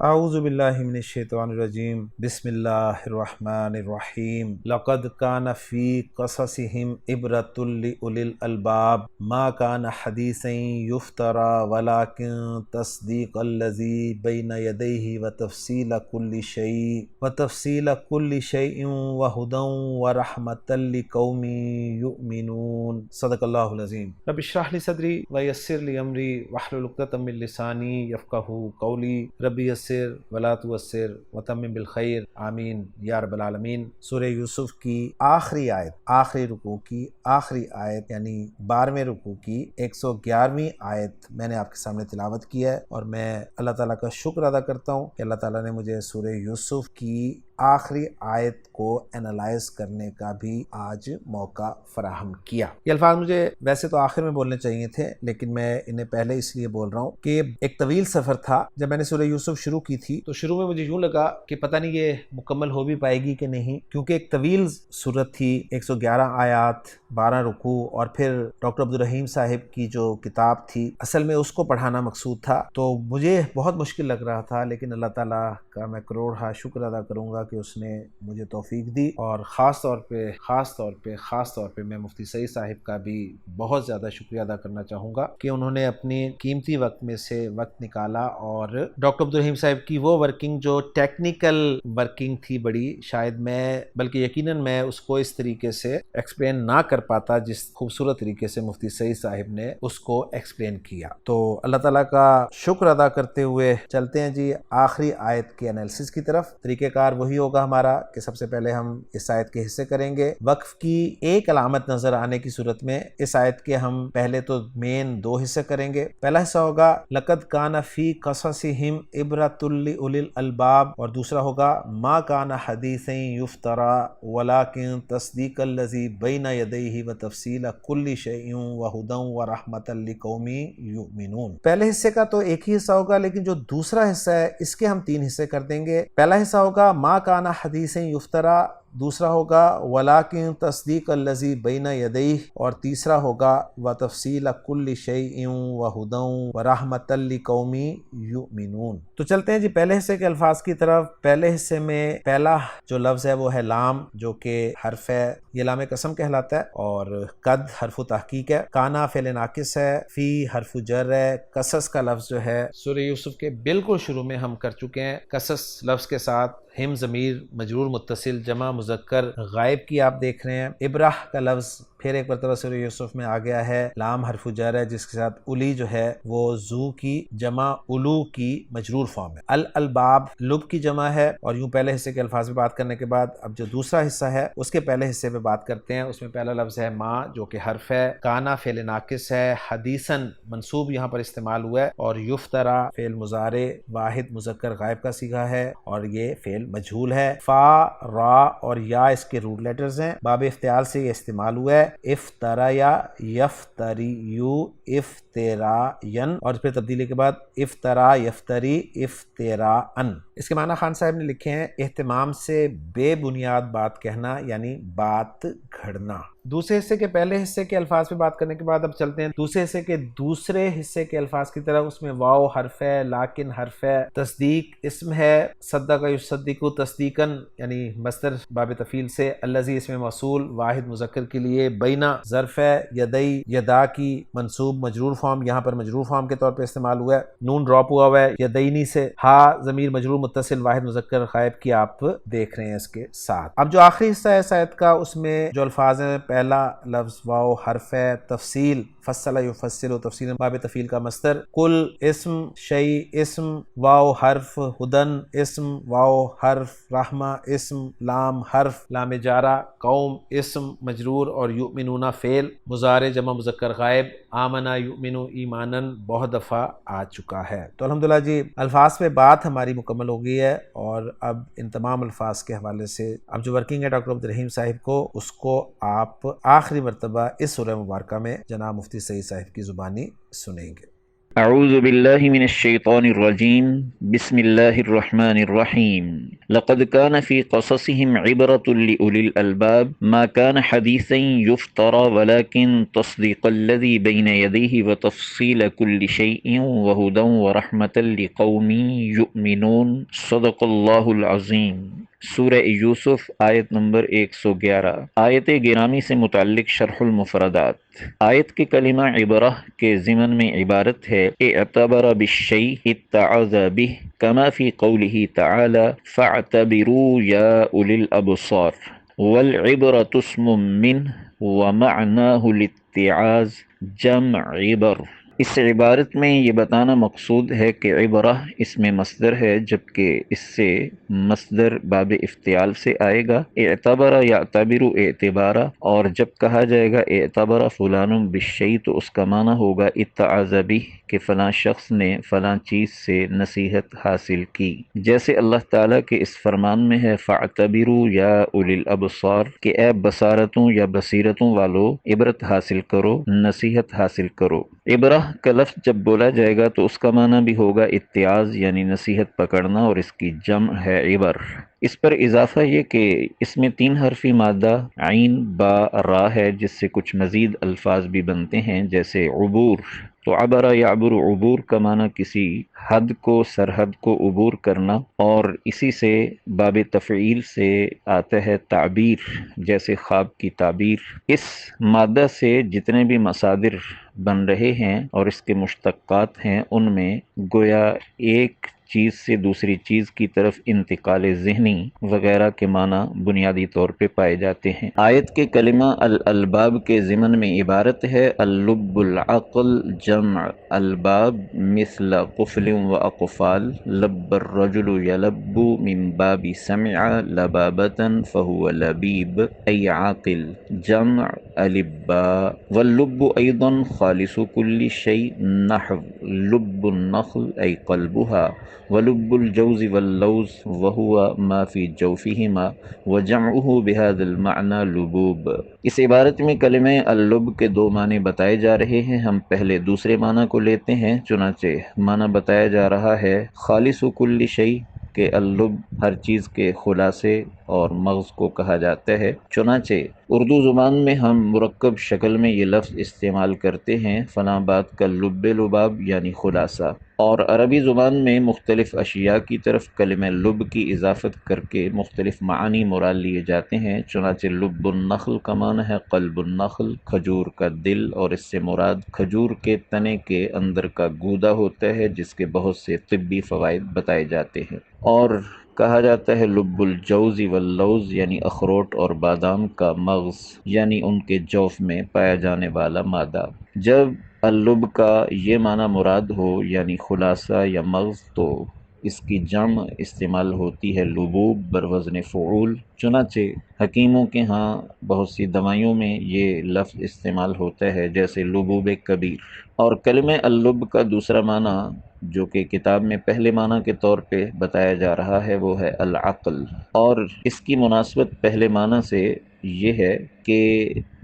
اعوذ باللہ من الشیطان الرجیم بسم اللہ الرحمن الرحیم لقد کان فی قصصہم عبرۃ لأولی الالباب ما کان حدیثا یفترا ولکن تصدیق الذی بین یدیہ وتفصیل کل شیء وہدی ورحمۃ لقوم یؤمنون۔ صدق اللہ العظیم۔ رب اشرح لی صدری ویسر لی امری واحلل عقدۃ من لسانی یفقہوا قولی رب یسر ولا تعسر وتمم بالخیر آمین یا رب العالمین۔ سورہ یوسف کی آخری آیت، آخری رکوع کی آخری آیت یعنی 12ویں رکوع کی 111ویں آیت میں نے آپ کے سامنے تلاوت کی ہے، اور میں اللہ تعالیٰ کا شکر ادا کرتا ہوں کہ اللہ تعالیٰ نے مجھے سورہ یوسف کی آخری آیت کو انالائز کرنے کا بھی آج موقع فراہم کیا۔ یہ الفاظ مجھے ویسے تو آخر میں بولنے چاہیے تھے، لیکن میں انہیں پہلے اس لیے بول رہا ہوں کہ ایک طویل سفر تھا۔ جب میں نے سورہ یوسف شروع کی تھی تو شروع میں مجھے یوں لگا کہ پتہ نہیں یہ مکمل ہو بھی پائے گی کہ نہیں، کیونکہ ایک طویل صورت تھی، 111 آیات، 12 رکوع، اور پھر ڈاکٹر عبدالرحیم صاحب کی جو کتاب تھی اصل میں اس کو پڑھانا مقصود تھا، تو مجھے بہت مشکل لگ رہا تھا، لیکن اللہ تعالیٰ کا میں کروڑہا شکر ادا کروں گا کہ اس نے مجھے توفیق دی، اور خاص طور پہ میں مفتی سعید صاحب کا بھی بہت زیادہ شکریہ ادا کرنا چاہوں گا کہ انہوں نے اپنی قیمتی وقت میں سے وقت نکالا، اور ڈاکٹر عبدالرحیم صاحب کی وہ ورکنگ جو ٹیکنیکل ورکنگ تھی بڑی، شاید میں بلکہ یقیناً میں اس کو اس طریقے سے ایکسپلین نہ کر پاتا جس خوبصورت طریقے سے مفتی سعید صاحب نے اس کو ایکسپلین کیا۔ تو اللہ تعالیٰ کا شکر ادا کرتے ہوئے چلتے ہیں جی آخری آیت کے انالیسس کی طرف۔ طریقہ کار وہی ہوگا ہمارا کہ سب سے پہلے ہم اس آیت کے حصے کریں گے۔ وقف کی ایک علامت نظر آنے کی صورت میں اس آیت کے ہم پہلے تو مین 2 حصے کریں گے۔ پہلا حصہ ہوگا لقد کان فی قصصہم عبرۃ لأولی الالباب، اور دوسرا ہوگا ما کان حدیثا یفترا ولکن تصدیق الذی بین یدیہ وتفصیل کل شیء وہدی ورحمۃ لقوم یؤمنون۔ پہلے حصے کا تو ایک ہی حصہ ہوگا، لیکن جو دوسرا حصہ ہے اس کے ہم 3 حصے کر دیں گے۔ پہلا حصہ ہوگا ما کان حدیثا یفترا، دوسرا ہوگا وَلَٰكِن تَصْدِيقَ الَّذِي بَيْنَ يَدَيْهِ، اور تیسرا ہوگا وَتَفْصِيلَ كُلِّ شَيْءٍ وَهُدًى وَرَحْمَةً لِقَوْمٍ يُؤْمِنُونَ۔ تو چلتے ہیں جی پہلے حصے کے الفاظ کی طرف۔ پہلے حصے میں پہلا جو لفظ ہے وہ ہے لام، جو کہ حرف ہے، یہ لام قسم کہلاتا ہے، اور قد حرف تحقیق ہے، کانا فعل ناقص ہے، فی حرف جر ہے، قصص کا لفظ جو ہے سورہ یوسف کے بالکل شروع میں ہم کر چکے ہیں۔ قصص لفظ کے ساتھ ہم ضمیر مجرور متصل جمع مذکر غائب کی آپ دیکھ رہے ہیں۔ ابراہ کا لفظ پھر ایک مرتبہ سورہ یوسف میں آ گیا ہے، لام حرف جر ہے جس کے ساتھ الی جو ہے وہ زو کی جمع الو کی مجرور فارم ہے۔ الالباب لب کی جمع ہے، اور یوں پہلے حصے کے الفاظ پہ بات کرنے کے بعد اب جو دوسرا حصہ ہے اس کے پہلے حصے پہ بات کرتے ہیں۔ اس میں پہلا لفظ ہے ما، جو کہ حرف ہے، کانا فعل ناقص ہے، حدیثاً منصوب یہاں پر استعمال ہوا ہے، اور یفترا فعل مضارع واحد مذکر غائب کا صیغہ ہے، اور یہ فعل مجہول ہے۔ فا، را اور یا اس کے روٹ لیٹرز ہیں، باب افتعال سے یہ استعمال ہوا ہے۔ افتریا، یفتریو، افتراین، اور پھر تبدیلی کے بعد افطرا، یفتری، افتراءن۔ اس کے معنی خان صاحب نے لکھے ہیں اہتمام سے بے بنیاد بات کہنا، یعنی بات گھڑنا۔ دوسرے حصے کے پہلے حصے کے الفاظ پہ بات کرنے کے بعد اب چلتے ہیں دوسرے حصے کے دوسرے حصے کے الفاظ کی طرف۔ اس میں واو حرف ہے، لاکن حرف ہے، تصدیق اسم ہے، صدق یصدق تصدیقاً یعنی مصدر باب تفعیل سے، الذی اسم موصول واحد مذکر کے لیے، بینا ظرف ہے، یدئی یدا کی منصوب مجرور فارم یہاں پر مجرور فارم کے طور پہ استعمال ہوا ہے، نون ڈراپ ہوا ہوا ہے یدینی سے، ہا ضمیر مجرور متصل واحد مذکر غائب کی آپ دیکھ رہے ہیں اس کے ساتھ۔ اب جو آخری حصہ ہے آیت کا، اس میں جو الفاظ ہیں، پہلا لفظ واو حرف ہے، تفصیل فصل یفصل تفصیل باب تفعیل کا مصدر، کل اسم، شیء اسم، واو حرف، ہدن اسم، واو حرف، رحمہ اسم، لام حرف، لام جارہ، قوم اسم مجرور، اور یؤمنون فعل مضارع جمع مذکر غائب، آمنا یؤمنو ایمانن بہت دفعہ آ چکا ہے۔ تو الحمدللہ جی الفاظ پہ بات ہماری مکمل ہو گئی ہے، اور اب ان تمام الفاظ کے حوالے سے اب جو ورکنگ ہے ڈاکٹر عبدالرحیم صاحب کو، اس کو آپ آخری مرتبہ اس سورہ مبارکہ میں جناب مفتی سعید صاحب کی زبانی سنیں گے۔ اعوذ باللہ من الشیطان الرجیم بسم اللہ الرحمن الرحیم لقد كان في قصصهم عبرة لأولي الألباب ما كان حديثا يفترى ولكن تصديق الذي بين يديه وتفصيل كل شيء وهدى ورحمة لقوم يؤمنون صدق اللہ العظیم۔ سورہ یوسف آیت نمبر 111۔ آیت گرامی سے متعلق شرح المفردات۔ آیت کے کلمہ عبرہ کے ضمن میں عبارت ہے اعتبر بالشیء اتعظ به کما فی قوله تعالی فاعتبروا یا اولی الابصار والعبرة اسم منه ومعناه الاتعاظ جمع عبر۔ اس عبارت میں یہ بتانا مقصود ہے کہ عبرہ اسم مصدر ہے، جبکہ اس سے مصدر باب افتعال سے آئے گا۔ اعتبر یعتبر اعتبارا، اور جب کہا جائے گا اعتبر فلان بالشیء تو اس کا معنی ہوگا اتعظ بہ، کہ فلاں شخص نے فلاں چیز سے نصیحت حاصل کی، جیسے اللہ تعالیٰ کے اس فرمان میں ہے فاعتبروا یا اولی الابصار، کہ اے بصارتوں یا بصیرتوں والو عبرت حاصل کرو، نصیحت حاصل کرو۔ عبرہ کا لفظ جب بولا جائے گا تو اس کا معنی بھی ہوگا اتعاظ یعنی نصیحت پکڑنا، اور اس کی جمع ہے عبر۔ اس پر اضافہ یہ کہ اس میں 3 حرفی مادہ عین با را ہے، جس سے کچھ مزید الفاظ بھی بنتے ہیں، جیسے عبور۔ تو عبر یعبر، عبور کا معنی کسی حد کو، سرحد کو عبور کرنا، اور اسی سے باب تفعیل سے آتا ہے تعبیر، جیسے خواب کی تعبیر۔ اس مادہ سے جتنے بھی مصادر بن رہے ہیں اور اس کے مشتقات ہیں، ان میں گویا ایک چیز سے دوسری چیز کی طرف انتقال ذہنی وغیرہ کے معنی بنیادی طور پہ پائے جاتے ہیں۔ آیت کے کلمہ الالباب کے ضمن میں عبارت ہے اللب العقل جمع الباب مثل قفل و اقفال لب الرجل یلب من باب سمع لبابتا فهو لبیب ای عاقل جمع الباء واللب ایضا خالص كل شيء نحو لب النخل ای قلبها ولب الجوز واللوز وهو ما في جوفهما وجمعه بهذا المعنى لبوب۔ اس عبارت میں کلمہ اللب کے 2 معنی بتائے جا رہے ہیں۔ ہم پہلے دوسرے معنی کو لیتے ہیں، چنانچہ معنی بتایا جا رہا ہے خالص کل شیء، کہ اللب ہر چیز کے خلاصے اور مغز کو کہا جاتا ہے۔ چنانچہ اردو زبان میں ہم مرکب شکل میں یہ لفظ استعمال کرتے ہیں فلاں بات کا لب لباب یعنی خلاصہ، اور عربی زبان میں مختلف اشیاء کی طرف کلمہ لب کی اضافت کر کے مختلف معانی مراد لیے جاتے ہیں۔ چنانچہ لب النخل کا معنی ہے قلب النخل، کھجور کا دل، اور اس سے مراد کھجور کے تنے کے اندر کا گودا ہوتا ہے، جس کے بہت سے طبی فوائد بتائے جاتے ہیں۔ اور کہا جاتا ہے لب الجوز واللوز یعنی اخروٹ اور بادام کا مغز، یعنی ان کے جوف میں پایا جانے والا مادہ۔ جب اللب کا یہ معنی مراد ہو یعنی خلاصہ یا مغز، تو اس کی جمع استعمال ہوتی ہے لبوب بروزن فعول۔ چنانچہ حکیموں کے ہاں بہت سی دوائیوں میں یہ لفظ استعمال ہوتا ہے، جیسے لبوب کبیر۔ اور کلمہ اللب کا دوسرا معنی جو کہ کتاب میں پہلے معنی کے طور پہ بتایا جا رہا ہے وہ ہے العقل، اور اس کی مناسبت پہلے معنی سے یہ ہے کہ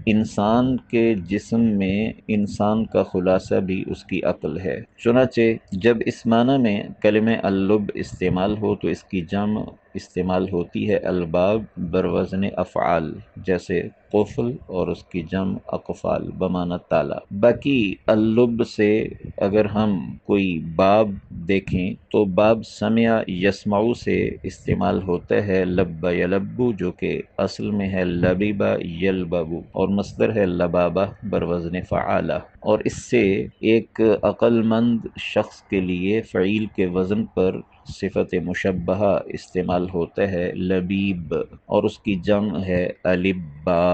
انسان کے جسم میں انسان کا خلاصہ بھی اس کی عقل ہے۔ چنانچہ جب اس معنی میں کلمہ اللب استعمال ہو تو اس کی جمع استعمال ہوتی ہے الباب بروزن افعال، جیسے قفل، اور اس کی جمع اقفال بمعنی تالا۔ باقی اللب سے اگر ہم کوئی باب دیکھیں تو باب سمع یسمعو سے استعمال ہوتا ہے لب یلبو، جو کہ اصل میں ہے لبیبا یلببو، اور مصدر ہے لبابہ بروزن فعالہ، اور اس سے ایک عقل مند شخص کے لیے فعیل کے وزن پر صفت مشبہہ استعمال ہوتا ہے لبیب، اور اس کی جمع ہے البا۔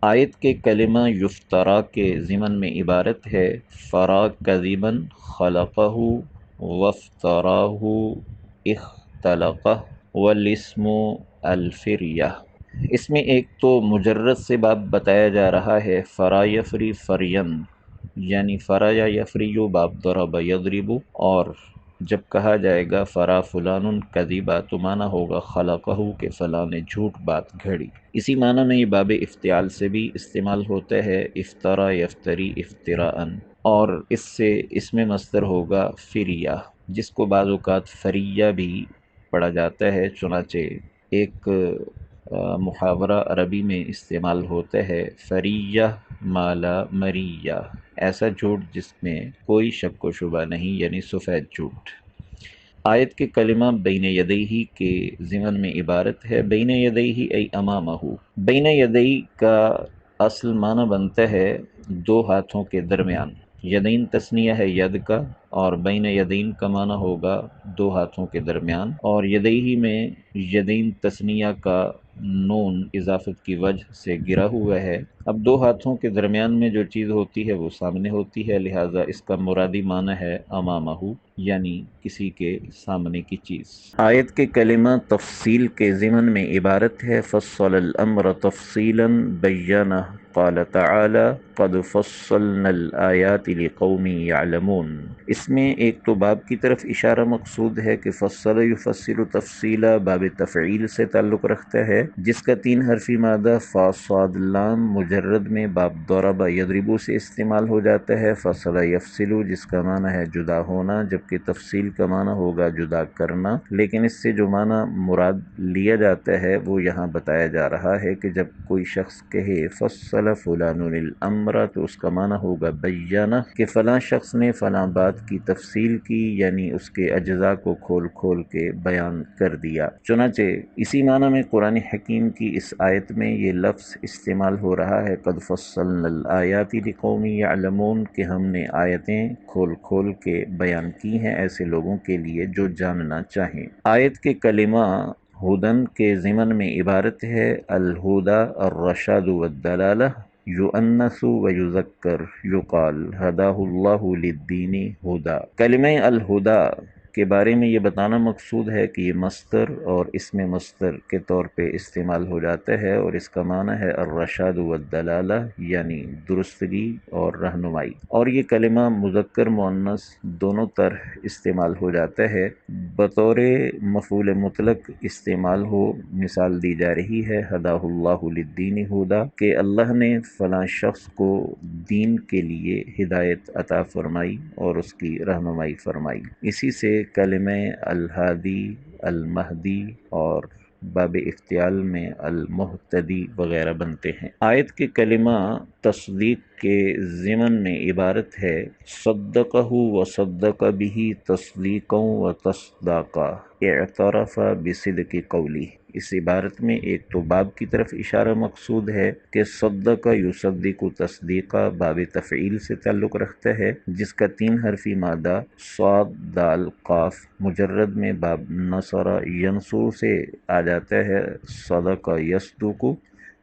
آیت کے کلمہ یفترا کے ضمن میں عبارت ہے فرا کذبا خلقہ وافتراہ اختلقہ والاسم الفریہ۔ اس میں ایک تو مجرد سے باب بتایا جا رہا ہے فرا یفری فرین، یعنی فرا یا یفریو باب ضرب یضرب، اور جب کہا جائے گا فرا فلان کذبا تو معنی ہوگا خلقہ کہ فلاں نے جھوٹ بات گھڑی۔ اسی معنی میں یہ باب افتعال سے بھی استعمال ہوتا ہے، افطرا یفتری افتراءً، اور اس سے اس میں مصدر ہوگا فریہ، جس کو بعض اوقات فریہ بھی پڑھا جاتا ہے۔ چنانچہ ایک محاورہ عربی میں استعمال ہوتا ہے، فریہ مالا مریہ، ایسا جھوٹ جس میں کوئی شک و شبہ نہیں، یعنی سفید جھوٹ۔ آیت کے کلمہ بین یدیہ کے ضمن میں عبارت ہے، بین یدیہ ای امامہ۔ بین یدیہ کا اصل معنی بنتا ہے دو ہاتھوں کے درمیان، یدین تثنیہ ہے ید کا، اور بین یدین کا معنی ہوگا دو ہاتھوں کے درمیان، اور یدیہ میں یدین تثنیہ کا نون اضافت کی وجہ سے گرا ہوا ہے۔ اب دو ہاتھوں کے درمیان میں جو چیز ہوتی ہے وہ سامنے ہوتی ہے، لہٰذا اس کا مرادی معنی ہے امامہ، یعنی کسی کے سامنے کی چیز۔ آیت کے کلمہ تفصیل کے ضمن میں عبارت ہے، فصل الامر تفصیلا بینہ، قال تعالی قد فصلنا الآیات لقوم یعلمون۔ اس میں ایک تو باب کی طرف اشارہ مقصود ہے کہ فصل یفصل تفصیلا باب تفعیل سے تعلق رکھتا ہے، جس کا 3 حرفی مادہ فا صاد لام مجرد میں باب ضرب یضرب سے استعمال ہو جاتا ہے، فصل یفصل جس کا معنی ہے جدا ہونا، جبکہ تفصیل کا معنی ہوگا جدا کرنا، لیکن اس سے جو معنی مراد لیا جاتا ہے وہ یہاں بتایا جا رہا ہے کہ جب کوئی شخص کہے فصل فلان الامر تو اس کا معنی ہوگا بیانہ، کہ فلاں شخص نے فلاں بات کی تفصیل کی، یعنی اس کے اجزاء کو کھول کھول کے بیان کر دیا۔ چنانچہ اسی معنی میں قرآن حکیم کی اس آیت میں یہ لفظ استعمال ہو رہا ہے، قد فصلنا الآیات لقوم یعلمون، کہ ہم نے آیتیں کھول کھول کے بیان کی ہیں ایسے لوگوں کے لیے جو جاننا چاہیں۔ آیت کے کلمہ ہدن کے ضمن میں عبارت ہے، الہدا الرشاد والدلالہ، یؤنث ویذکر، یقال ہداہ اللہ للدین ہدا۔ کلمہ الہدا کے بارے میں یہ بتانا مقصود ہے کہ یہ مصدر اور اسم مصدر کے طور پہ استعمال ہو جاتا ہے، اور اس کا معنی ہے الرشاد والدلالہ، یعنی درستگی اور رہنمائی، اور یہ کلمہ مذکر مؤنث دونوں طرح استعمال ہو جاتا ہے۔ بطور مفعول مطلق استعمال ہو، مثال دی جا رہی ہے ہداہ اللہ للدین ہدا، کہ اللہ نے فلاں شخص کو دین کے لیے ہدایت عطا فرمائی اور اس کی رہنمائی فرمائی۔ اسی سے کلمہ الہادی، المہدی اور باب افتعال میں المہتدی وغیرہ بنتے ہیں۔ آیت کے کلمہ تصدیق کے ضمن میں عبارت ہے، صدقہ وصدق بہ تصدیقا وتصداقا، اعترف بصدق قولہ۔ اس عبارت میں ایک تو باب کی طرف اشارہ مقصود ہے کہ صدق یصدق تصدیقا باب تفعیل سے تعلق رکھتا ہے، جس کا 3 حرفی مادہ صاد دال قاف مجرد میں باب نصر ینصر سے آ جاتا ہے، صدق یصدق،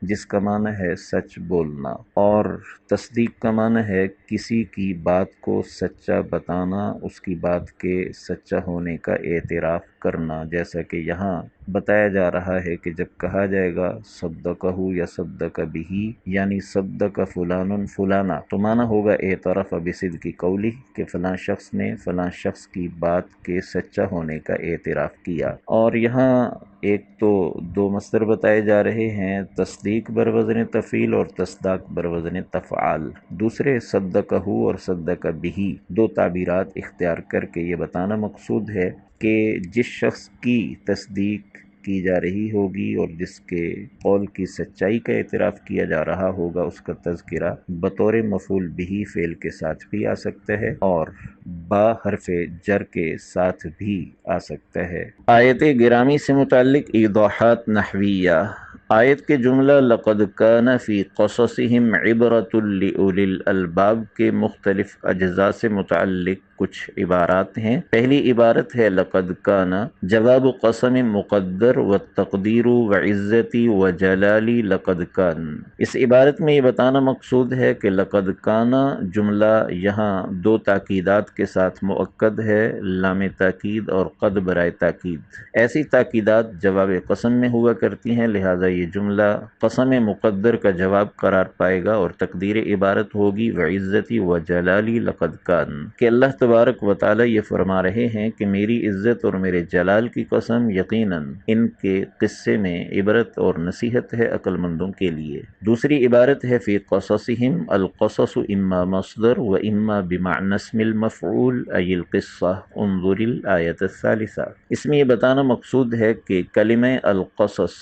جس کا معنی ہے سچ بولنا، اور تصدیق کا معنی ہے کسی کی بات کو سچا بتانا، اس کی بات کے سچا ہونے کا اعتراف کرنا، جیسا کہ یہاں بتایا جا رہا ہے کہ جب کہا جائے گا صدقہ یا صدق بہ، یعنی صدق فلان فلانا، تو معنی ہوگا اعترف بصدق قولہ، کہ فلاں شخص نے فلاں شخص کی بات کے سچا ہونے کا اعتراف کیا۔ اور یہاں ایک تو 2 مصدر بتائے جا رہے ہیں، تصدیق بروزن تفعیل اور تصداق بروزن تفعال۔ دوسرے صدقہ اور صدق بہ 2 تعبیرات اختیار کر کے یہ بتانا مقصود ہے کہ جس شخص کی تصدیق کی جا رہی ہوگی اور جس کے قول کی سچائی کا اعتراف کیا جا رہا ہوگا، اس کا تذکرہ بطور مفعول بہ فعل کے ساتھ بھی آ سکتا ہے اور با حرف جر کے ساتھ بھی آ سکتا ہے۔ آیت گرامی سے متعلق ایضاحات نحویہ۔ آیت کے جملہ لقد کان فی قصصہم عبرۃ لأولی الالباب کے مختلف اجزاء سے متعلق کچھ عبارات ہیں۔ پہلی عبارت ہے لقد کان، جواب قسم مقدر والتقدیر وعزتی وجلالی لقد کان۔ اس عبارت میں یہ بتانا مقصود ہے کہ لقد کان جملہ یہاں 2 تاکیدات کے ساتھ مؤکد ہے، لام تاکید اور قد برائے تاکید۔ ایسی تاکیدات جواب قسم میں ہوا کرتی ہیں، لہٰذا یہ جملہ قسم مقدر کا جواب قرار پائے گا اور تقدیر عبارت ہوگی وعزتی و جلالی لقد کان، کہ اللہ تبارک و تعالی یہ فرما رہے ہیں کہ میری عزت اور میرے جلال کی قسم، یقیناً ان کے قصے میں عبرت اور نصیحت ہے عقل مندوں کے لیے۔ دوسری عبارت ہے فی قصصہم، القصص اما مصدر و اما بمعنی اسم المفعول ای القصہ، انظر الآیت الثالثہ۔ اس میں یہ بتانا مقصود ہے کہ کلمہ القصص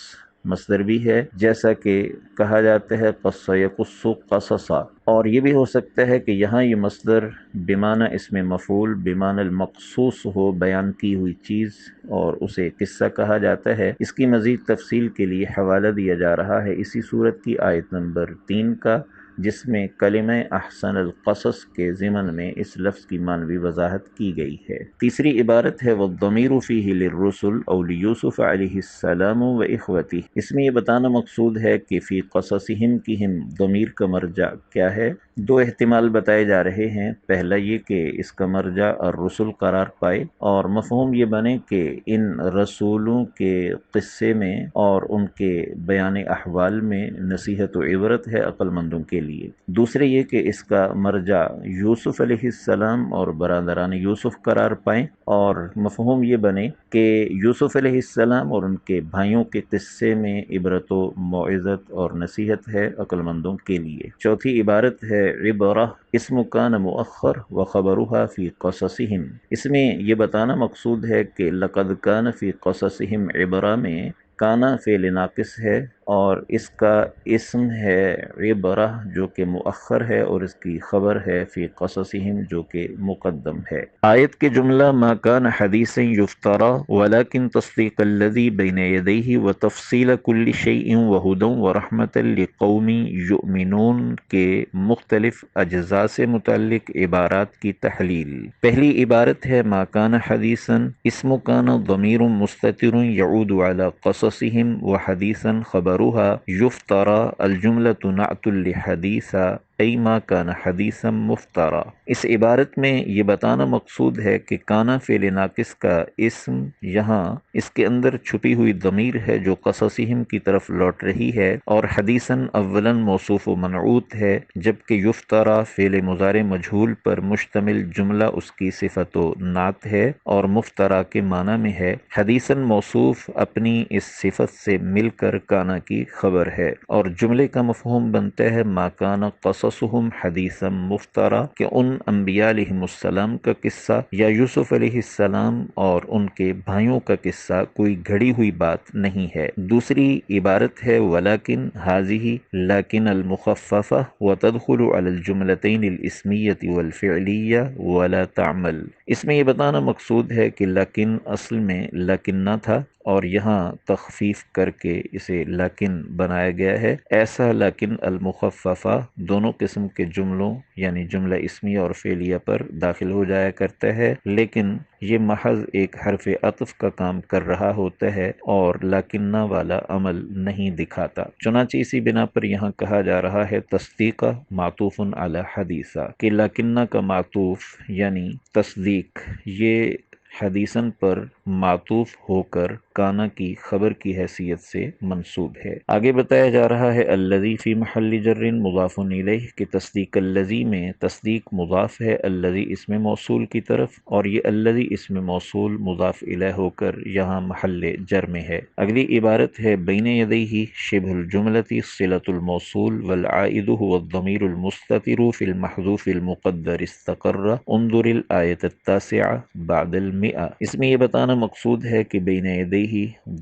مصدر بھی ہے، جیسا کہ کہا جاتا ہے قص یقص قصصا، اور یہ بھی ہو سکتا ہے کہ یہاں یہ مصدر بمعنی اسم مفعول بمعنی المقصوص ہو، بیان کی ہوئی چیز، اور اسے قصہ کہا جاتا ہے۔ اس کی مزید تفصیل کے لیے حوالہ دیا جا رہا ہے اسی سورت کی آیت نمبر 3 کا، جس میں کلمہ احسن القصص کے ضمن میں اس لفظ کی معنوی وضاحت کی گئی ہے۔ تیسری عبارت ہے وَالضَّمِيرُ فِيهِ لِلرُّسُلِ أَوْ لِيُوسُفَ عَلَيْهِ السَّلَامُ وَإِخْوَتِهِ۔ اس میں یہ بتانا مقصود ہے کہ فی قصصہم کی ہم ضمیر کا مرجع کیا ہے؟ دو احتمال بتائے جا رہے ہیں۔ پہلا یہ کہ اس کا مرجع الرسل قرار پائے اور مفہوم یہ بنے کہ ان رسولوں کے قصے میں اور ان کے بیان احوال میں نصیحت و عبرت ہے عقل مندوں کے لیے۔ دوسرے یہ کہ اس کا مرجع یوسف علیہ السلام اور برادران یوسف قرار پائیں اور مفہوم یہ بنے کہ یوسف علیہ السلام اور ان کے بھائیوں کے قصے میں عبرت و موعظت اور نصیحت ہے عقل مندوں کے لیے۔ چوتھی عبارت ہے عبرہ، اسم کان مؤخر وخبرها فی قصصہم۔ اس میں یہ بتانا مقصود ہے کہ لقد کان فی قصصہم عبرہ میں کانا فعل ناقص ہے اور اس کا اسم ہے عبرہ جو کہ مؤخر ہے اور اس کی خبر ہے فی قصصہم جو کہ مقدم ہے۔ آیت کے جملہ ما کان حدیثا یفترا ولکن تصدیق الذی بین یدیہ وتفصیل کل شیء وہدی ورحمۃ لقوم یؤمنون کے مختلف اجزاء سے متعلق عبارات کی تحلیل۔ پہلی عبارت ہے ما کان حدیثا، اسم کان ضمیر مستتر یعود علی قصصہم وحدیثا خبرها یفترا، الجملۃ نعت لحدیثا ای ما کان حدیثا مفترا۔ اس عبارت میں یہ بتانا مقصود ہے کہ کانا فعل ناقص کا اسم یہاں اس کے اندر چھپی ہوئی ضمیر ہے جو قصصہم کی طرف لوٹ رہی ہے، اور حدیثاً اولاً موصوف و منعوت ہے، جبکہ یفترا فعل مضارع مجہول پر مشتمل جملہ اس کی صفت و نعت ہے اور مفترا کے معنی میں ہے۔ حدیثاً موصوف اپنی اس صفت سے مل کر کانا کی خبر ہے، اور جملے کا مفہوم بنتا ہے ما کان قصصہم حدیثا مفترا، کہ ان انبیاء علیہم السلام کا قصہ یا یوسف علیہ السلام اور ان کے بھائیوں کا قصہ کوئی گھڑی ہوئی بات نہیں ہے۔ دوسری عبارت ہے ولیکن ہذہ، لیکن المخففہ وتدخل علی الجملتین الاسمیہ والفعلیہ ولا تعمل۔ اس میں یہ بتانا مقصود ہے کہ لیکن اصل میں لیکن نہ تھا اور یہاں تخفیف کر کے اسے لیکن بنایا گیا ہے۔ ایسا لیکن المخففہ دونوں قسم کے جملوں یعنی جملہ اسمیہ اور فعلیہ پر داخل ہو جایا کرتا ہے، لیکن یہ محض ایک حرف عطف کا کام کر رہا ہوتا ہے اور لیکنہ والا عمل نہیں دکھاتا۔ چنانچہ اسی بنا پر یہاں کہا جا رہا ہے تصدیقہ معطوف علی حدیثہ، کہ لیکنہ کا معطوف یعنی تصدیق یہ حدیثاً پر معطوف ہو کر کانا کی خبر کی حیثیت سے منصوب ہے۔ آگے بتایا جا رہا ہے الذی فی محل جر مضاف الیہ، کہ تصدیق الذی میں تصدیق مضاف ہے الذی اسم موصول کی طرف، اور یہ الذی اسم موصول مضاف الیہ ہو کر یہاں محل جر میں ہے۔ اگلی عبارت ہے بین یدیہ شبہ الجملۃ صلۃ الموصول والعائد هو الضمیر المستتر فی المحذوف المقدر استقر، انظر الآیۃ التاسعہ بعد المئہ۔ اس میں یہ بتانا مقصود ہے کہ بین یدیہ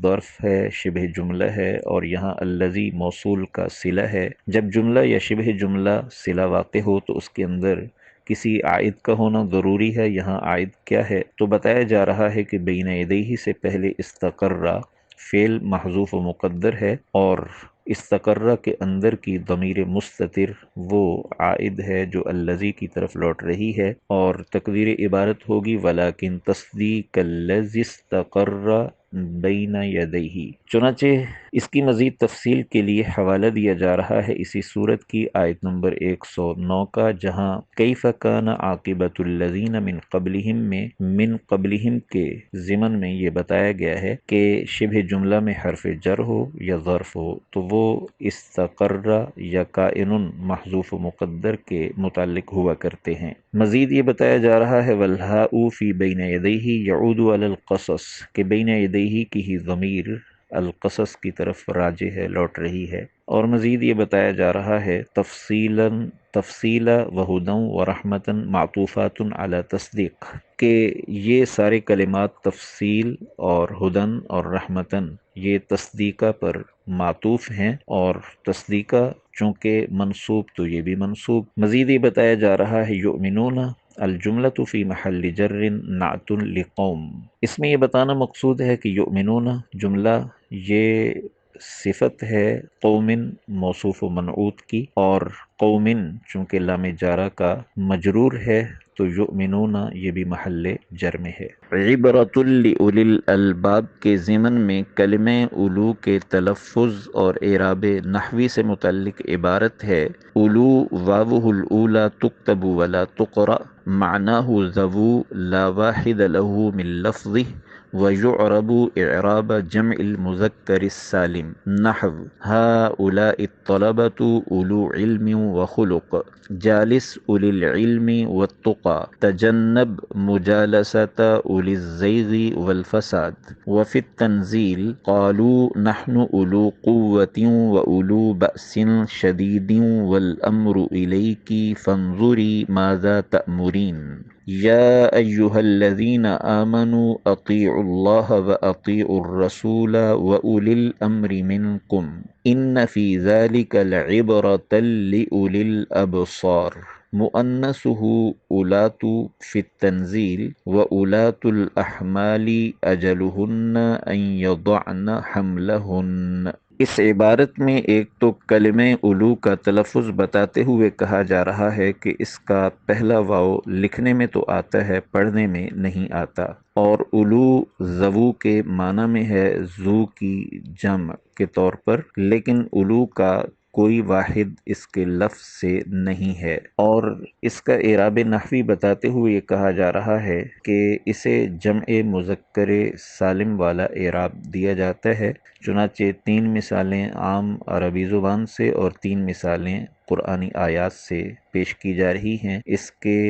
ظرف ہے، شبہ جملہ ہے، اور یہاں الذی موصول کا صلہ ہے۔ جب جملہ یا شبہ جملہ صلہ واقع ہو تو اس کے اندر کسی عائد کا ہونا ضروری ہے۔ یہاں عائد کیا ہے؟ تو بتایا جا رہا ہے کہ بین یدیہ سے پہلے استقرہ فعل محذوف و مقدر ہے، اور استقرہ کے اندر کی ضمیر مستتر وہ عائد ہے جو الذی کی طرف لوٹ رہی ہے، اور تقدیر عبارت ہوگی ولیکن تصدیق الذی استقر بین یدیہ۔ چنانچہ اس کی مزید تفصیل کے لیے حوالہ دیا جا رہا ہے اسی سورت کی آیت نمبر 109 کا، جہاں کیف کان عاقبۃ الذین من قبلہم میں من قبلہم کے ضمن میں یہ بتایا گیا ہے کہ شبہ جملہ میں حرف جر ہو یا ظرف ہو تو وہ استقر یا کائن محذوف مقدر کے متعلق ہوا کرتے ہیں۔ مزید یہ بتایا جا رہا ہے والہاء فی بین یدیہ یعود علی القصص، کہ بین یدیہ کی ہی ضمیر القصص کی طرف راجع ہے، لوٹ رہی ہے۔ اور مزید یہ بتایا جا رہا ہے تفصیلا وہدی ورحمتا معطوفات علی تصدیق، کہ یہ سارے کلمات تفصیل اور ہدن اور رحمتن یہ تصدیقہ پر معطوف ہیں، اور تصدیقہ چونکہ منصوب تو یہ بھی منصوب۔ مزید یہ بتایا جا رہا ہے یؤمنون الجملۃ فی محل جر نعت لقوم، اس میں یہ بتانا مقصود ہے کہ یؤمنون جملہ یہ صفت ہے قوم موصوف و منعوت کی، اور قوم چونکہ لام جارہ کا مجرور ہے تو یؤمنون یہ بھی محل جر میں ہے۔ عبرۃ لأولی الالباب کے ضمن میں کلمہ اولو کے تلفظ اور اعراب نحوی سے متعلق عبارت ہے اولو واوہ الاولی تکتب ولا تقرأ معناہ ذو لا واحد له من لفظه ويعرب إعراب جمع المذكر السالم نحو هؤلاء الطلبة أولو علم وخلق جالس أولي العلم والتقى تجنب مجالسة أولي الزيغ والفساد۔ وفي التنزيل قالوا نحن أولو قوة وأولو بأس شديد والأمر إليك فانظري ماذا تأمرين يا أيها الذين آمنوا أطيعوا الله وأطيعوا الرسول وأولي الأمر منكم إن في ذلك لعبرة لأولي الأبصار۔ مؤنثه أولات في التنزيل وأولات الأحمال أجلهن أن يضعن حملهن۔ اس عبارت میں ایک تو کلمہ اولو کا تلفظ بتاتے ہوئے کہا جا رہا ہے کہ اس کا پہلا واو لکھنے میں تو آتا ہے، پڑھنے میں نہیں آتا، اور اولو ذو کے معنی میں ہے ذو کی جمع کے طور پر، لیکن اولو کا کوئی واحد اس کے لفظ سے نہیں ہے۔ اور اس کا اعراب نحوی بتاتے ہوئے یہ کہا جا رہا ہے کہ اسے جمع مذکر سالم والا اعراب دیا جاتا ہے، چنانچہ 3 مثالیں عام عربی زبان سے اور 3 مثالیں قرآنی آیات سے پیش کی جا رہی ہیں، اس کے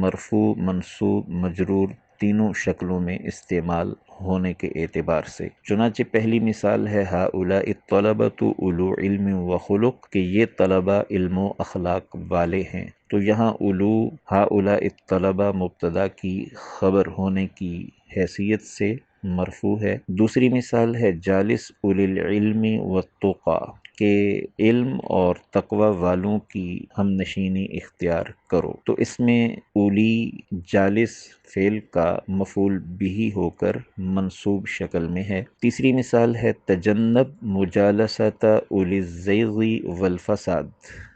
مرفوع منصوب مجرور تینوں شکلوں میں استعمال ہونے کے اعتبار سے۔ چنانچہ پہلی مثال ہے ہؤلاء الطلبۃ اولو علم و خلق، کہ یہ طلبہ علم و اخلاق والے ہیں، تو یہاں اولو ہؤلاء الطلبہ مبتدا کی خبر ہونے کی حیثیت سے مرفوع ہے۔ دوسری مثال ہے جالس اولی العلم والتقی، کہ علم اور تقوی والوں کی ہم نشینی اختیار کرو، تو اس میں اولی جالس فعل کا مفعول بھی ہو کر منصوب شکل میں ہے۔ تیسری مثال ہے تجنب مجالسۃ اولی الزیغ والفساد،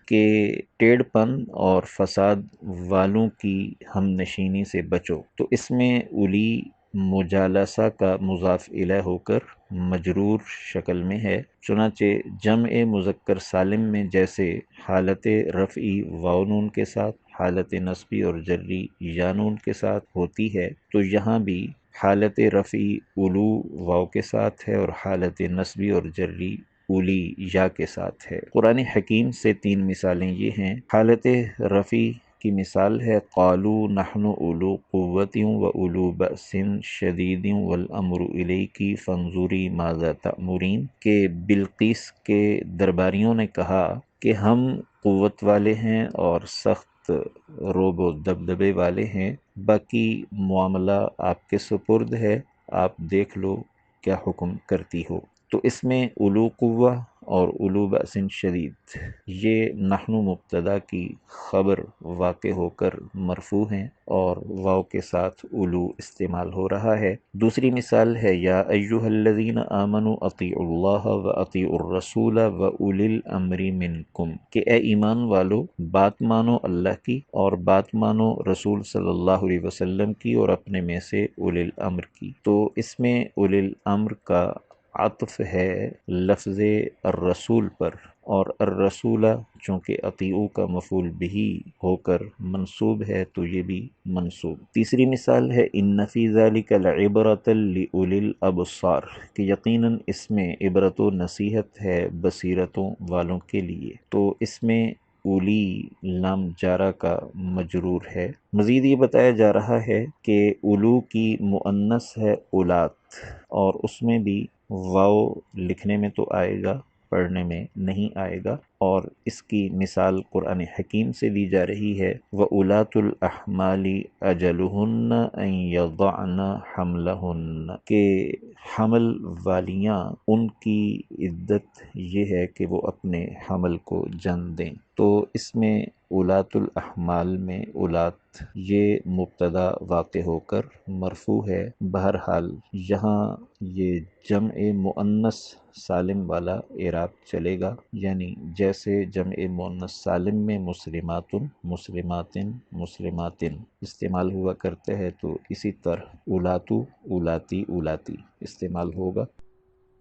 کہ ٹیڑھ پن اور فساد والوں کی ہم نشینی سے بچو، تو اس میں اولی مجالسہ کا مضاف الیہ ہو کر مجرور شکل میں ہے، چنانچہ جمع مذکر سالم میں جیسے حالت رفعی واو نون کے ساتھ، حالت نصبی اور جری یا نون کے ساتھ ہوتی ہے، تو یہاں بھی حالت رفعی اولو واو کے ساتھ ہے اور حالت نصبی اور جری اولی یا کے ساتھ ہے۔ قرآن حکیم سے 3 مثالیں یہ ہیں۔ حالت رفعی کی مثال ہے قالوا نحن اولو قوت و اولو بأس شدید والامر الیک فانظری ماذا تأمرین، کہ بلقیس کے درباریوں نے کہا کہ ہم قوت والے ہیں اور سخت روب و دبدبے والے ہیں، باقی معاملہ آپ کے سپرد ہے، آپ دیکھ لو کیا حکم کرتی ہو۔ تو اس میں اولو قوہ اور اولو بأس شدید، یہ نحن مبتدا کی خبر واقع ہو کر مرفوع ہیں اور واو کے ساتھ اولو استعمال ہو رہا ہے۔ دوسری مثال ہے یا ایھا الذین آمنوا اطیعوا اللہ واطیعوا الرسول واولی الامر منکم، کہ اے ایمان والو بات مانو اللہ کی اور بات مانو رسول صلی اللہ علیہ وسلم کی اور اپنے میں سے اولی الامر کی۔ تو اس میں اولی الامر کا عطف ہے لفظ الرسول پر، اور الرسول چونکہ اطیعوا کا مفعول بہ ہو کر منصوب ہے تو یہ بھی منصوب۔ تیسری مثال ہے ان فی ذلک لعبرۃ لأولی الابصار، کہ یقیناً اس میں عبرت و نصیحت ہے بصیرتوں والوں کے لیے۔ تو اس میں اولی لام جارہ کا مجرور ہے۔ مزید یہ بتایا جا رہا ہے کہ اولو کی مؤنث ہے اولات، اور اس میں بھی واو لکھنے میں تو آئے گا، پڑھنے میں نہیں آئے گا، اور اس کی مثال قرآن حکیم سے دی جا رہی ہے وَأُولَاتُ الْأَحْمَالِ أَجَلُهُنَّ أَن يَضَعْنَ حَمْلَهُنَّ، کہ حمل والیاں ان کی عدت یہ ہے کہ وہ اپنے حمل کو جن دیں۔ تو اس میں اولات الاحمال میں اولات یہ مبتدا واقع ہو کر مرفوع ہے۔ بہرحال یہاں یہ جمع مؤنث سالم والا اعراب چلے گا، یعنی جیسے جمع مؤنث سالم میں مسلمات، مسلمات، مسلماتن استعمال ہوا کرتے ہیں، تو اسی طرح اولاتو، اولاتی، اولاتی استعمال ہوگا۔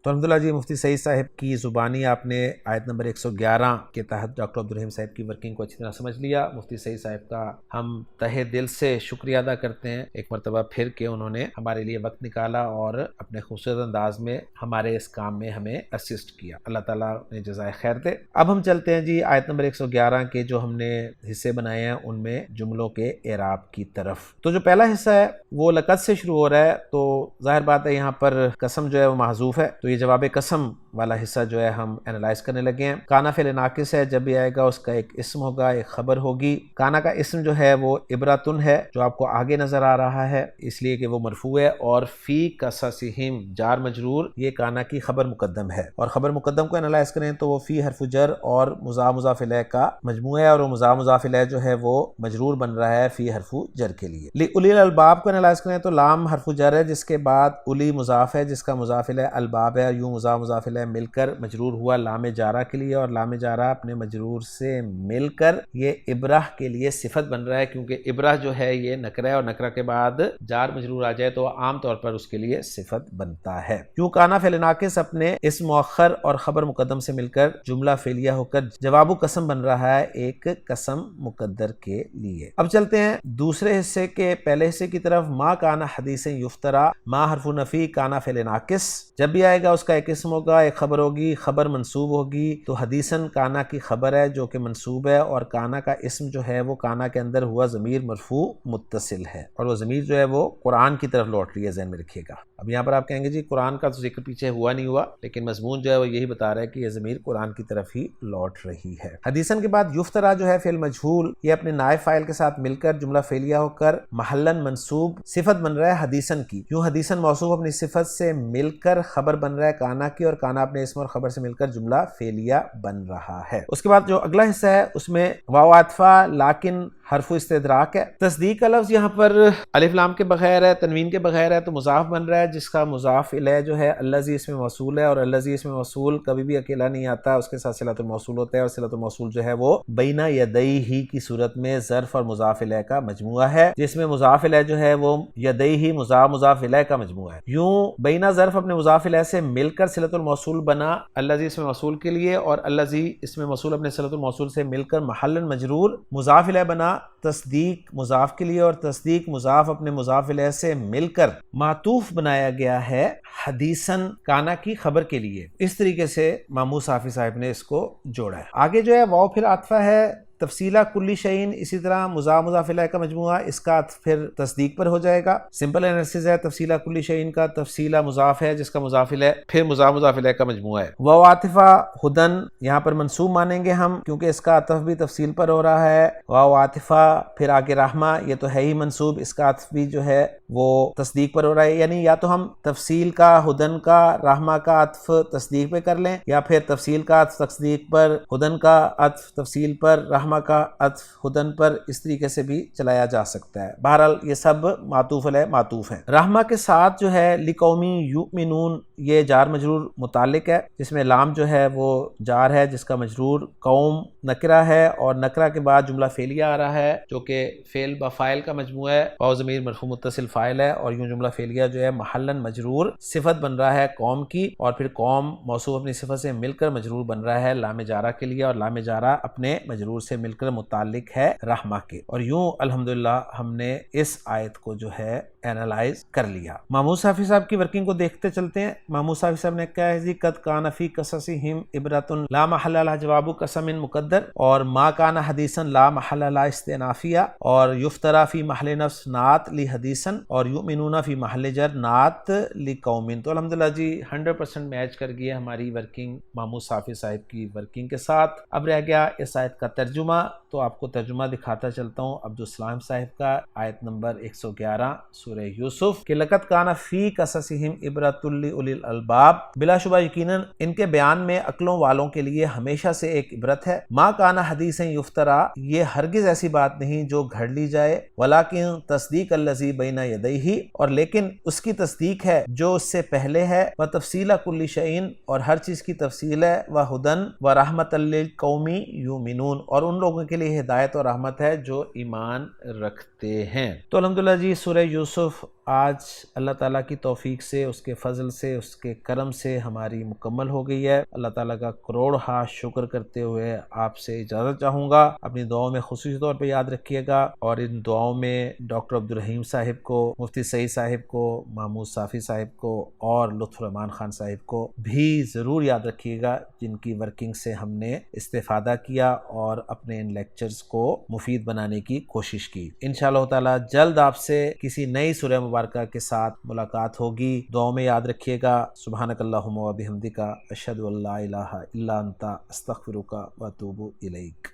تو الحمدللہ جی مفتی سعید صاحب کی زبانی آپ نے آیت نمبر 111 کے تحت ڈاکٹر عبدالرحیم صاحب کی ورکنگ کو اچھی طرح سمجھ لیا۔ مفتی سعید صاحب کا ہم تہہ دل سے شکریہ ادا کرتے ہیں ایک مرتبہ پھر کہ انہوں نے ہمارے لیے وقت نکالا اور اپنے خوبصورت انداز میں ہمارے اس کام میں ہمیں اسسٹ کیا۔ اللہ تعالیٰ نے جزائے خیر دے۔ اب ہم چلتے ہیں جی آیت نمبر 111 کے جو ہم نے حصے بنائے ہیں ان میں جملوں کے اعراب کی طرف۔ تو جو پہلا حصہ ہے وہ لقد سے شروع ہو رہا ہے، تو ظاہر بات ہے یہاں پر قسم جو ہے وہ محذوف ہے، تو یہ جواب قسم والا حصہ جو ہے ہم اینالائز کرنے لگے ہیں۔ کانا فعل ناقص ہے، جب بھی آئے گا اس کا ایک اسم ہوگا، ایک خبر ہوگی۔ کانا کا اسم جو ہے وہ عبرتن ہے، جو آپ کو آگے نظر آ رہا ہے اس لیے کہ وہ مرفوع ہے، اور فی قصصہم جار مجرور یہ کانا کی خبر مقدم ہے، اور خبر مقدم کو اینالائز کریں تو وہ فی حرف جر اور مضاف مضاف الیہ کا مجموعہ ہے، اور وہ مضاف مضاف الیہ جو ہے وہ مجرور بن رہا ہے فی حرف جر کے لیے۔ لأولی الالباب کو اینالائز کریں تو لام حرف جر ہے جس کے بعد اولی مضاف ہے جس کا مضاف الیہ الباب ہے، یوں مضاف مضاف الیہ مل کر مجرور ہوا لام جارہ کے لیے، اور لام جارہ اپنے مجرور سے مل کر یہ ابرہ کے لیے صفت بن رہا ہے، کیونکہ ابرہ جو ہے یہ نکرہ ہے اور نکرہ کے بعد جار مجرور آ جائے تو عام طور پر اس کے لیے صفت بنتا ہے۔ کیوں کانا فعل ناقص اپنے اسم مؤخر اور خبر مقدم سے مل کر جملہ فعلیہ ہو کر جواب قسم بن رہا ہے ایک قسم مقدر کے لیے۔ اب چلتے ہیں دوسرے حصے کے پہلے حصے کی طرف۔ ما کانا حدیث یفترا، ما حرف نفی، کانا فعل ناقص، جب بھی آئے گا اس کا ایک اسم ہوگا، ایک خبر ہوگی، خبر منصوب ہوگی، تو حدیثاً کانا کی خبر ہے جو کہ منصوب ہے، اور کانا کا اسم جو ہے وہ کانا کے اندر ہوا ضمیر مرفوع متصل ہے، اور وہ ضمیر جو ہے وہ قرآن کی طرف لوٹ رہی ہے، ذہن میں رکھیے گا۔ اب یہاں پر آپ کہیں گے جی قرآن کا تو ذکر پیچھے ہوا نہیں ہوا، لیکن مضمون جو ہے وہ یہی بتا رہا ہے کہ یہ ضمیر قرآن کی طرف ہی لوٹ رہی ہے۔ حدیثاً کے بعد یفترا جو ہے فعل مجہول، یہ اپنے نائب فاعل کے ساتھ مل کر جملہ فعلیہ ہو کر محلاً منصوب صفت بن رہا ہے حدیثاً کی، یوں حدیثاً موصوف اپنی صفت سے مل کر خبر بن رہا ہے کانا کی، اور کانا اپنے اسم اور خبر سے مل کر جملہ فعلیہ بن رہا ہے۔ اس کے بعد جو اگلا حصہ ہے اس میں واو عاطفہ لیکن حرف استدراک ہے۔ تصدیق کا لفظ یہاں پر الف لام کے بغیر ہے، تنوین کے بغیر ہے، تو مضاف بن رہا ہے جس کا مضاف الیہ جو ہے الذی اسم موصول ہے، اور الذی اسم موصول کبھی بھی اکیلا نہیں آتا، اس کے ساتھ صلۃ الموصول ہوتا ہے، اور صلۃ الموصول جو ہے وہ بین یدیہ کی صورت میں ظرف اور مضاف الیہ کا مجموعہ ہے، جس میں مضاف الیہ جو ہے وہ یدیہ مضاف الیہ کا مجموعہ ہے۔ یوں بین ظرف اپنے مضاف الیہ سے مل کر صلۃ الموصول بنا الذی اسم موصول کے لیے، اور الذی اسم موصول اپنے صلۃ الموصول سے مل کر محل مجرور مضاف الیہ بنا تصدیق مضاف کے لیے، اور تصدیق مضاف اپنے مضاف الیہ سے مل کر معطوف بنایا گیا ہے حدیثاً کانا کی خبر کے لیے۔ اس طریقے سے مامو صافی صاحب نے اس کو جوڑا ہے۔ آگے جو ہے واو پھر عاطفہ ہے تفصیلہ کلی شعین اسی طرح مضاف الیہ کا مجموعہ، اس کا عطف پھر تصدیق پر ہو جائے گا۔ سمپل انالیسس ہے، تفصیلہ کلی شعین کا تفصیلہ مضاف ہے جس کا مضاف الیہ پھر مضاف الیہ کا مجموعہ ہے۔ وعاطفہ ہدن یہاں پر منصوب مانیں گے ہم کیونکہ اس کا عطف بھی تفصیل پر ہو رہا ہے۔ وعاطفہ پھر آگے رحمہ، یہ تو ہے ہی منصوب، اس کا عطف بھی جو ہے وہ تصدیق پر ہو رہا ہے، یعنی یا تو ہم تفصیل کا ہدن کا رحمہ کا عطف تصدیق پہ کر لیں، یا پھر تفصیل کا عطف تصدیق پر، ہدن کا عطف تفصیل پر، رحمہ کا عطف ہدن پر، اس طریقے سے بھی چلایا جا سکتا ہے۔ بہرحال یہ سب معطوف علیہ معطوف ہیں۔ رحمہ کے ساتھ جو ہے لقومی یؤمنون، یہ جار مجرور متعلق ہے جس میں لام جو ہے وہ جار ہے جس کا مجرور قوم نکرہ ہے، اور نکرہ کے بعد جملہ فعلیہ آ رہا ہے جو کہ فعل با فاعل کا مجموعہ ہے، واو ضمیر مرفوع متصل فاعل ہے، اور یوں جملہ فعلیہ جو ہے محلاً مجرور صفت بن رہا ہے قوم کی، اور پھر قوم موصوف اپنی صفت سے مل کر مجرور بن رہا ہے لام جارہ کے لیے، اور لام جارہ اپنے مجرور سے مل کر متعلق ہے رحمہ کے۔ اور یوں الحمدللہ ہم نے اس آیت کو جو ہے اینالائز کر لیا۔ محمود حافظ صاحب کی ورکنگ کو دیکھتے چلتے ہیں۔ محمود حافظ صاحب نے کہا ہے جی قد کان فی قصصہم عبرۃ لا محل لها جواب قسم مقدر، اور ما کان حدیثا لا محل لها استئنافیہ، اور یفترا فی محل نفس نعت لی حدیثا، اور یؤمنون فی محل جر نعت لی قوم۔ تو الحمدللہ جی 100% میچ کر گئی ہے ہماری ورکنگ محمود حافظ صاحب کی ورکنگ کے ساتھ۔ اب رہ گیا اس آیت کا ترجمہ، تو آپ کو ترجمہ دکھاتا چلتا ہوں عبدالسلام صاحب کا، آیت نمبر 111 سورہ یوسف کہ لقد کان فی قصصہم عبرۃ لأولی الالباب، بلا شبہ یقیناً ان کے بیان میں عقلوں والوں کے لیے ہمیشہ سے ایک عبرت ہے۔ ما کان حدیث یفترا، یہ ہرگز ایسی بات نہیں جو گھڑ لی جائے، ولیکن تصدیق الذی بین یدیہ، اور لیکن اس کی تصدیق ہے جو اس سے پہلے ہے، و تفصیل کل شیء، اور ہر چیز کی تفصیل ہے، و ہدن و رحمۃ للقوم یؤمنون، اور ان لوگوں کے لیے ہدایت اور رحمت ہے جو ایمان رکھتے ہیں۔ تو الحمدللہ جی سورہ یوسف آج اللہ تعالیٰ کی توفیق سے، اس کے فضل سے، اس کے کرم سے ہماری مکمل ہو گئی ہے۔ اللہ تعالیٰ کا کروڑ شکر کرتے ہوئے آپ سے اجازت چاہوں گا۔ اپنی دعاؤں میں خصوصی طور پہ یاد رکھیے گا، اور ان دعاؤں میں ڈاکٹر عبدالرحیم صاحب کو، مفتی سعید صاحب کو، محمود صافی صاحب کو، اور لطف الرحمان خان صاحب کو بھی ضرور یاد رکھیے گا، جن کی ورکنگ سے ہم نے استفادہ کیا اور اپنے ان لیکچرز کو مفید بنانے کی کوشش کی۔ انشاءاللہ تعالیٰ جلد آپ سے کسی نئی سورہ مبارکہ کے ساتھ ملاقات ہوگی۔ دعاؤں میں یاد رکھیے گا۔ سبحانک اللہم و بحمدک، اشہد ان لا الہ الا انت، استغفرک و اتوب الیک۔